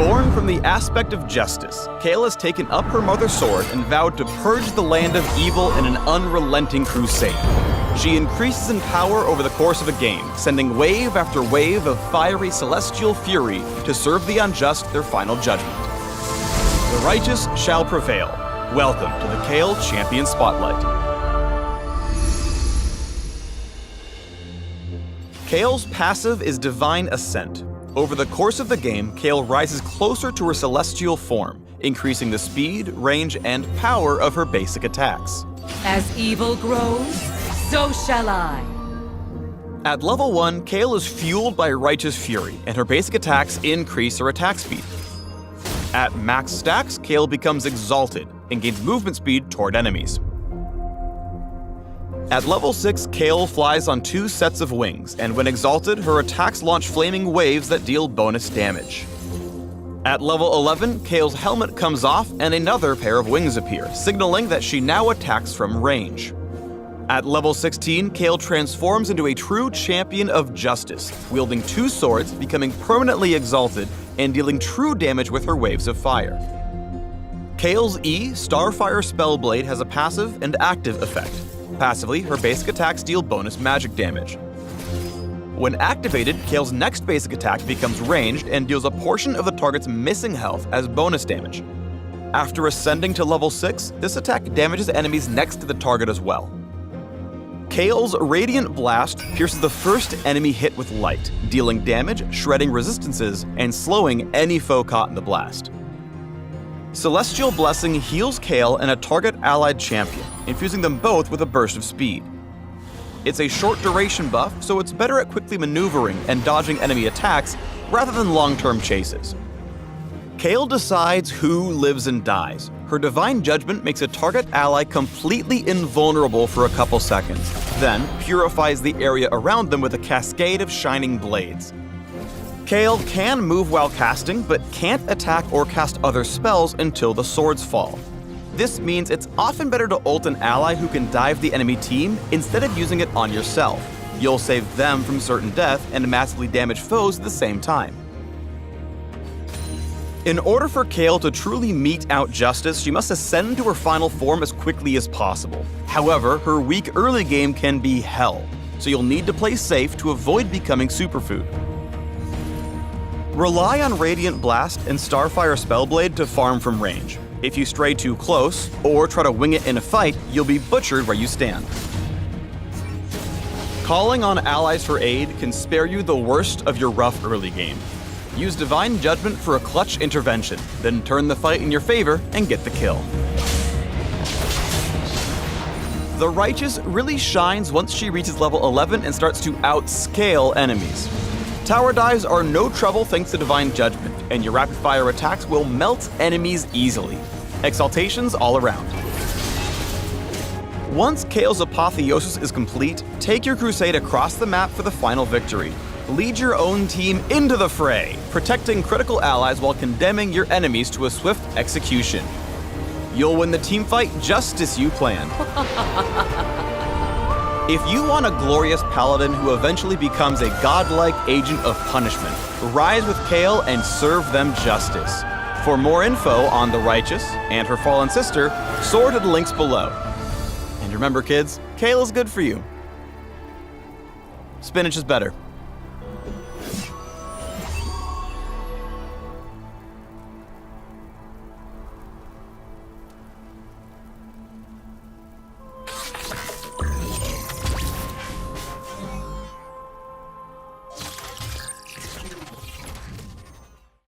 Born from the aspect of justice, Kayle has taken up her mother's sword and vowed to purge the land of evil in an unrelenting crusade. She increases in power over the course of a game, sending wave after wave of fiery celestial fury to serve the unjust their final judgment. The righteous shall prevail. Welcome to the Kayle Champion Spotlight. Kayle's passive is Divine Ascent. Over the course of the game, Kayle rises closer to her celestial form, increasing the speed, range, and power of her basic attacks. As evil grows, so shall I. At level 1, Kayle is fueled by Righteous Fury, and her basic attacks increase her attack speed. At max stacks, Kayle becomes Exalted and gains movement speed toward enemies. At level 6, Kayle flies on 2 sets of wings, and when exalted, her attacks launch flaming waves that deal bonus damage. At level 11, Kayle's helmet comes off and another pair of wings appear, signaling that she now attacks from range. At level 16, Kayle transforms into a true champion of justice, wielding 2 swords, becoming permanently exalted, and dealing true damage with her waves of fire. Kayle's E, Starfire Spellblade, has a passive and active effect. Passively, her basic attacks deal bonus magic damage. When activated, Kayle's next basic attack becomes ranged and deals a portion of the target's missing health as bonus damage. After ascending to level 6, this attack damages enemies next to the target as well. Kayle's Radiant Blast pierces the first enemy hit with light, dealing damage, shredding resistances, and slowing any foe caught in the blast. Celestial Blessing heals Kayle and a target allied champion, infusing them both with a burst of speed. It's a short duration buff, so it's better at quickly maneuvering and dodging enemy attacks rather than long-term chases. Kayle decides who lives and dies. Her Divine Judgment makes a target ally completely invulnerable for a couple seconds, then purifies the area around them with a cascade of shining blades. Kayle can move while casting, but can't attack or cast other spells until the swords fall. This means it's often better to ult an ally who can dive the enemy team instead of using it on yourself. You'll save them from certain death and massively damage foes at the same time. In order for Kayle to truly mete out justice, she must ascend to her final form as quickly as possible. However, her weak early game can be hell, so you'll need to play safe to avoid becoming superfood. Rely on Radiant Blast and Starfire Spellblade to farm from range. If you stray too close, or try to wing it in a fight, you'll be butchered where you stand. Calling on allies for aid can spare you the worst of your rough early game. Use Divine Judgment for a clutch intervention, then turn the fight in your favor and get the kill. The Righteous really shines once she reaches level 11 and starts to outscale enemies. Tower dives are no trouble thanks to Divine Judgment, and your rapid-fire attacks will melt enemies easily. Exaltations all around. Once Kayle's apotheosis is complete, take your crusade across the map for the final victory. Lead your own team into the fray, protecting critical allies while condemning your enemies to a swift execution. You'll win the teamfight just as you planned. If you want a glorious paladin who eventually becomes a godlike agent of punishment, rise with Kayle and serve them justice. For more info on the Righteous and her fallen sister, soar to the links below. And remember kids, Kayle is good for you. Spinach is better.